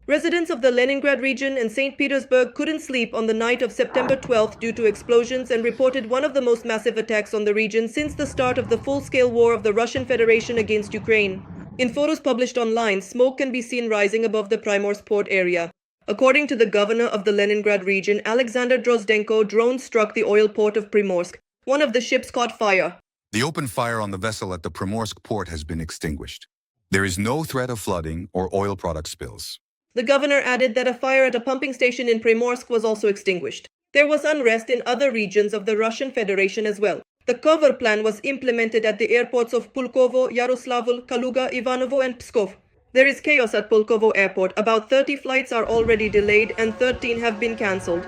Residents of the Leningrad region and St. Petersburg couldn't sleep on the night of September 12th due to explosions and reported one of the most massive attacks on the region since the start of the full-scale war of the Russian Federation against Ukraine. In photos published online, smoke can be seen rising above the Primorsk port area. According to the governor of the Leningrad region, Alexander Drozdenko, drones struck the oil port of Primorsk. One of the ships caught fire. The open fire on the vessel at the Primorsk port has been extinguished. There is no threat of flooding or oil product spills. The governor added that a fire at a pumping station in Primorsk was also extinguished. There was unrest in other regions of the Russian Federation as well. The cover plan was implemented at the airports of Pulkovo, Yaroslavl, Kaluga, Ivanovo and Pskov. There is chaos at Pulkovo airport. About 30 flights are already delayed and 13 have been cancelled.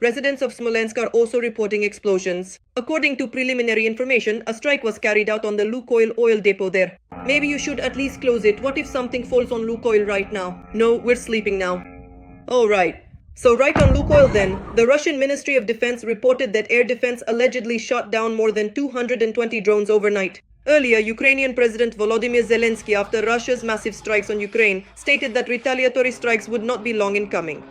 Residents of Smolensk are also reporting explosions. According to preliminary information, a strike was carried out on the Lukoil oil depot there. Maybe you should at least close it. What if something falls on Lukoil right now? No, we're sleeping now. Alright. So right on Lukoil then, the Russian Ministry of Defense reported that air defense allegedly shot down more than 220 drones overnight. Earlier, Ukrainian President Volodymyr Zelensky, after Russia's massive strikes on Ukraine, stated that retaliatory strikes would not be long in coming.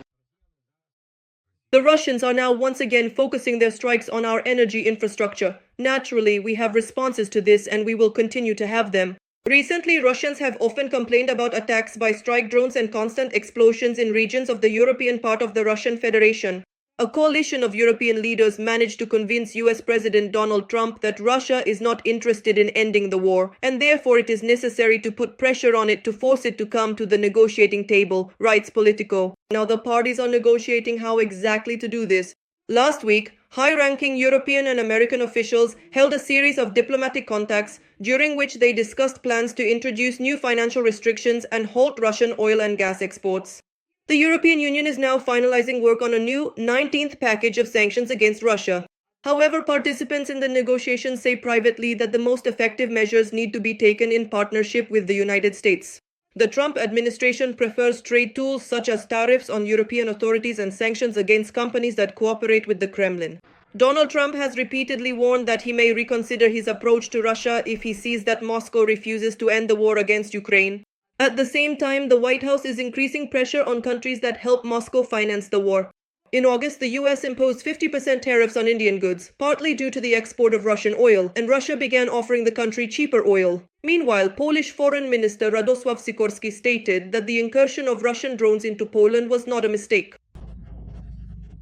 The Russians are now once again focusing their strikes on our energy infrastructure. Naturally, we have responses to this and we will continue to have them. Recently, Russians have often complained about attacks by strike drones and constant explosions in regions of the European part of the Russian Federation. A coalition of European leaders managed to convince US President Donald Trump that Russia is not interested in ending the war, and therefore it is necessary to put pressure on it to force it to come to the negotiating table, writes Politico. Now the parties are negotiating how exactly to do this. Last week, high-ranking European and American officials held a series of diplomatic contacts during which they discussed plans to introduce new financial restrictions and halt Russian oil and gas exports. The European Union is now finalizing work on a new 19th package of sanctions against Russia. However, participants in the negotiations say privately that the most effective measures need to be taken in partnership with the United States. The Trump administration prefers trade tools such as tariffs on European authorities and sanctions against companies that cooperate with the Kremlin. Donald Trump has repeatedly warned that he may reconsider his approach to Russia if he sees that Moscow refuses to end the war against Ukraine. At the same time, the White House is increasing pressure on countries that help Moscow finance the war. In August, the US imposed 50% tariffs on Indian goods, partly due to the export of Russian oil, and Russia began offering the country cheaper oil. Meanwhile, Polish Foreign Minister Radosław Sikorski stated that the incursion of Russian drones into Poland was not a mistake.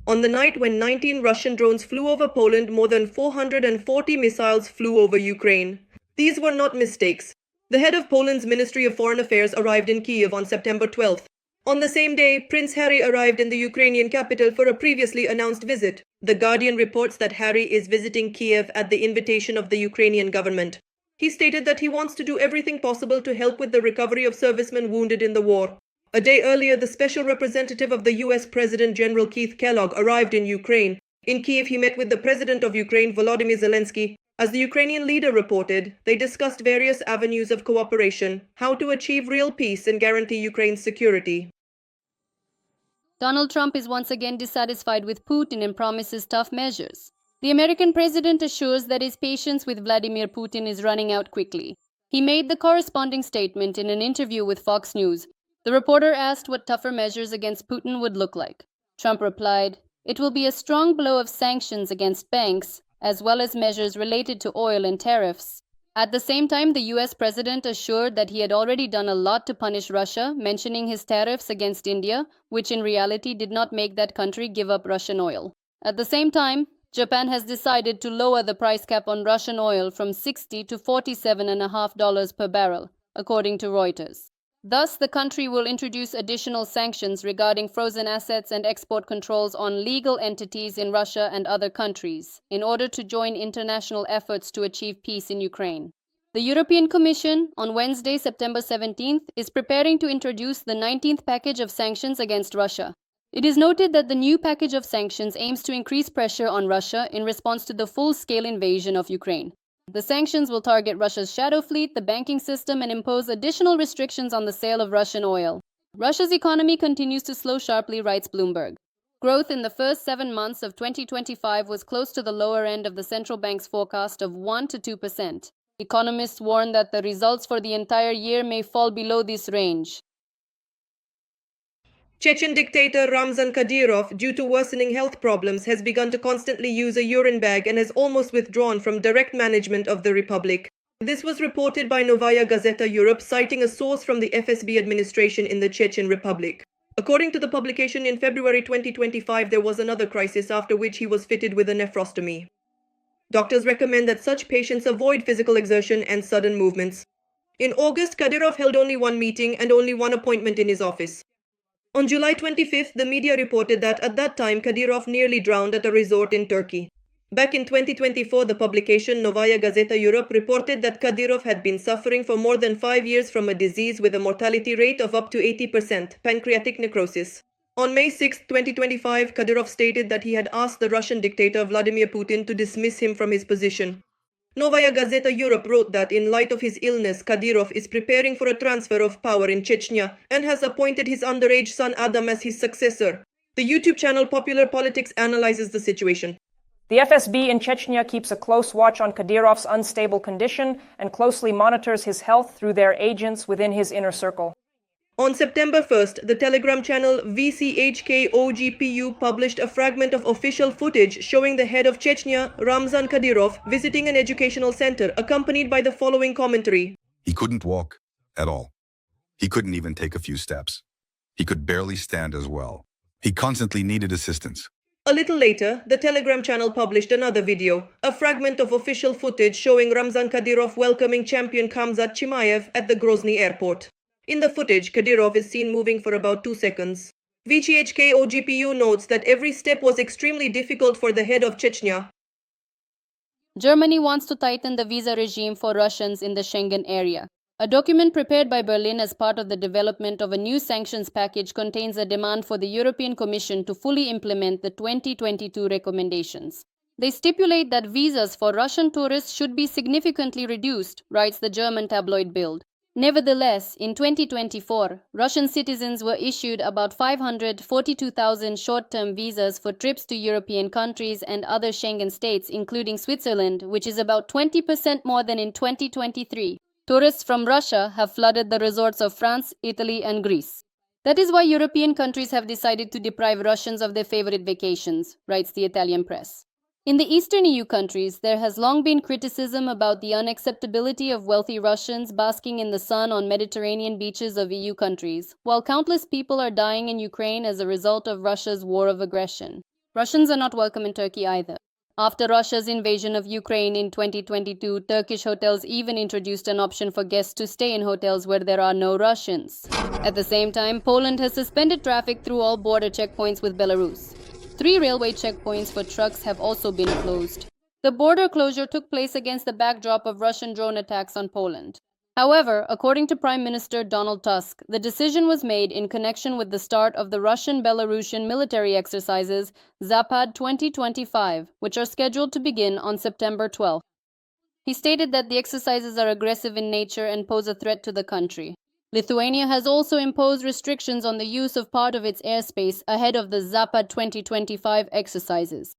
On the night when 19 Russian drones flew over Poland, more than 440 missiles flew over Ukraine. These were not mistakes. The head of Poland's Ministry of Foreign Affairs arrived in Kiev on September 12th. On the same day, Prince Harry arrived in the Ukrainian capital for a previously announced visit. The Guardian reports that Harry is visiting Kiev at the invitation of the Ukrainian government. He stated that he wants to do everything possible to help with the recovery of servicemen wounded in the war. A day earlier, the special representative of the US President General Keith Kellogg arrived in Ukraine. In Kiev, he met with the President of Ukraine, Volodymyr Zelensky. As the Ukrainian leader reported, they discussed various avenues of cooperation, how to achieve real peace and guarantee Ukraine's security. Donald Trump is once again dissatisfied with Putin and promises tough measures. The American president assures that his patience with Vladimir Putin is running out quickly. He made the corresponding statement in an interview with Fox News. The reporter asked what tougher measures against Putin would look like. Trump replied, "It will be a strong blow of sanctions against banks, as well as measures related to oil and tariffs." At the same time, the US president assured that he had already done a lot to punish Russia, mentioning his tariffs against India, which in reality did not make that country give up Russian oil. At the same time, Japan has decided to lower the price cap on Russian oil from $60 to $47.50 per barrel, according to Reuters. Thus, the country will introduce additional sanctions regarding frozen assets and export controls on legal entities in Russia and other countries, in order to join international efforts to achieve peace in Ukraine. The European Commission, on Wednesday, September 17th, is preparing to introduce the 19th package of sanctions against Russia. It is noted that the new package of sanctions aims to increase pressure on Russia in response to the full-scale invasion of Ukraine. The sanctions will target Russia's shadow fleet, the banking system, and impose additional restrictions on the sale of Russian oil. Russia's economy continues to slow sharply, writes Bloomberg. Growth in the first 7 months of 2025 was close to the lower end of the central bank's forecast of 1 to 2%. Economists warn that the results for the entire year may fall below this range. Chechen dictator Ramzan Kadyrov, due to worsening health problems, has begun to constantly use a urine bag and has almost withdrawn from direct management of the republic. This was reported by Novaya Gazeta Europe, citing a source from the FSB administration in the Chechen Republic. According to the publication, in February 2025, there was another crisis after which he was fitted with a nephrostomy. Doctors recommend that such patients avoid physical exertion and sudden movements. In August, Kadyrov held only one meeting and only one appointment in his office. On July 25th, the media reported that at that time, Kadyrov nearly drowned at a resort in Turkey. Back in 2024, the publication Novaya Gazeta Europe reported that Kadyrov had been suffering for more than 5 years from a disease with a mortality rate of up to 80%, pancreatic necrosis. On May 6, 2025, Kadyrov stated that he had asked the Russian dictator Vladimir Putin to dismiss him from his position. Novaya Gazeta Europe wrote that in light of his illness, Kadyrov is preparing for a transfer of power in Chechnya and has appointed his underage son Adam as his successor. The YouTube channel Popular Politics analyzes the situation. The FSB in Chechnya keeps a close watch on Kadyrov's unstable condition and closely monitors his health through their agents within his inner circle. On September 1st, the Telegram channel VCHK-OGPU published a fragment of official footage showing the head of Chechnya, Ramzan Kadyrov, visiting an educational center, accompanied by the following commentary. He couldn't walk at all. He couldn't even take a few steps. He could barely stand as well. He constantly needed assistance. A little later, the Telegram channel published another video, a fragment of official footage showing Ramzan Kadyrov welcoming champion Khamzat Chimaev at the Grozny airport. In the footage, Kadyrov is seen moving for about 2 seconds. VCHK-OGPU notes that every step was extremely difficult for the head of Chechnya. Germany wants to tighten the visa regime for Russians in the Schengen area. A document prepared by Berlin as part of the development of a new sanctions package contains a demand for the European Commission to fully implement the 2022 recommendations. They stipulate that visas for Russian tourists should be significantly reduced, writes the German tabloid Bild. Nevertheless, in 2024, Russian citizens were issued about 542,000 short-term visas for trips to European countries and other Schengen states, including Switzerland, which is about 20% more than in 2023. Tourists from Russia have flooded the resorts of France, Italy, and Greece. That is why European countries have decided to deprive Russians of their favorite vacations, writes the Italian press. In the Eastern EU countries, there has long been criticism about the unacceptability of wealthy Russians basking in the sun on Mediterranean beaches of EU countries, while countless people are dying in Ukraine as a result of Russia's war of aggression. Russians are not welcome in Turkey either. After Russia's invasion of Ukraine in 2022, Turkish hotels even introduced an option for guests to stay in hotels where there are no Russians. At the same time, Poland has suspended traffic through all border checkpoints with Belarus. 3 railway checkpoints for trucks have also been closed. The border closure took place against the backdrop of Russian drone attacks on Poland. However, according to Prime Minister Donald Tusk, the decision was made in connection with the start of the Russian-Belarusian military exercises Zapad 2025, which are scheduled to begin on September 12. He stated that the exercises are aggressive in nature and pose a threat to the country. Lithuania has also imposed restrictions on the use of part of its airspace ahead of the Zapad 2025 exercises.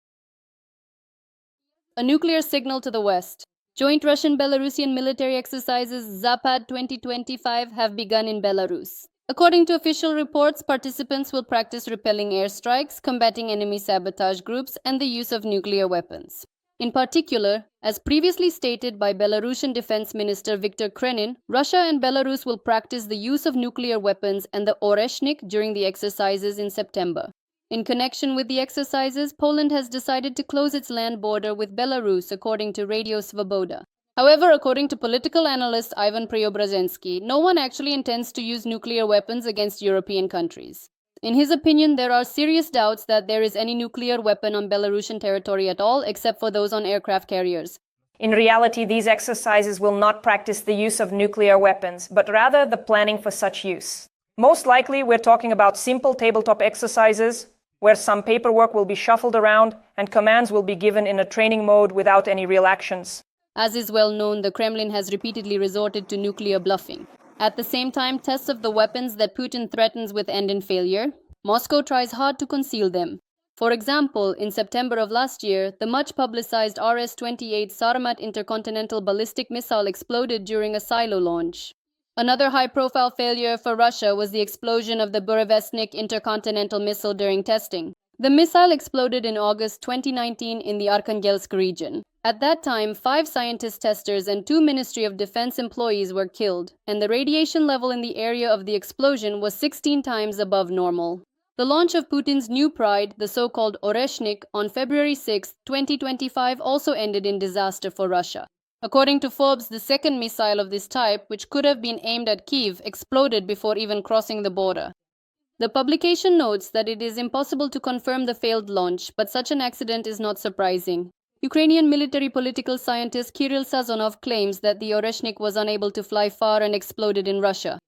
A nuclear signal to the West. Joint Russian-Belarusian military exercises Zapad 2025 have begun in Belarus. According to official reports, participants will practice repelling airstrikes, combating enemy sabotage groups, and the use of nuclear weapons. In particular, as previously stated by Belarusian Defense Minister Viktor Krenin, Russia and Belarus will practice the use of nuclear weapons and the Oreshnik during the exercises in September. In connection with the exercises, Poland has decided to close its land border with Belarus, according to Radio Svoboda. However, according to political analyst Ivan Preobrazhensky, no one actually intends to use nuclear weapons against European countries. In his opinion, there are serious doubts that there is any nuclear weapon on Belarusian territory at all, except for those on aircraft carriers. In reality, these exercises will not practice the use of nuclear weapons, but rather the planning for such use. Most likely, we're talking about simple tabletop exercises, where some paperwork will be shuffled around and commands will be given in a training mode without any real actions. As is well known, the Kremlin has repeatedly resorted to nuclear bluffing. At the same time, tests of the weapons that Putin threatens with end in failure. Moscow tries hard to conceal them. For example, in September of last year, the much-publicized RS-28 Sarmat intercontinental ballistic missile exploded during a silo launch. Another high-profile failure for Russia was the explosion of the Burevestnik intercontinental missile during testing. The missile exploded in August 2019 in the Arkhangelsk region. At that time, 5 scientist testers and 2 Ministry of Defense employees were killed, and the radiation level in the area of the explosion was 16 times above normal. The launch of Putin's new pride, the so-called Oreshnik, on February 6, 2025 also ended in disaster for Russia. According to Forbes, the second missile of this type, which could have been aimed at Kyiv, exploded before even crossing the border. The publication notes that it is impossible to confirm the failed launch, but such an accident is not surprising. Ukrainian military political scientist Kirill Sazonov claims that the Oreshnik was unable to fly far and exploded in Russia.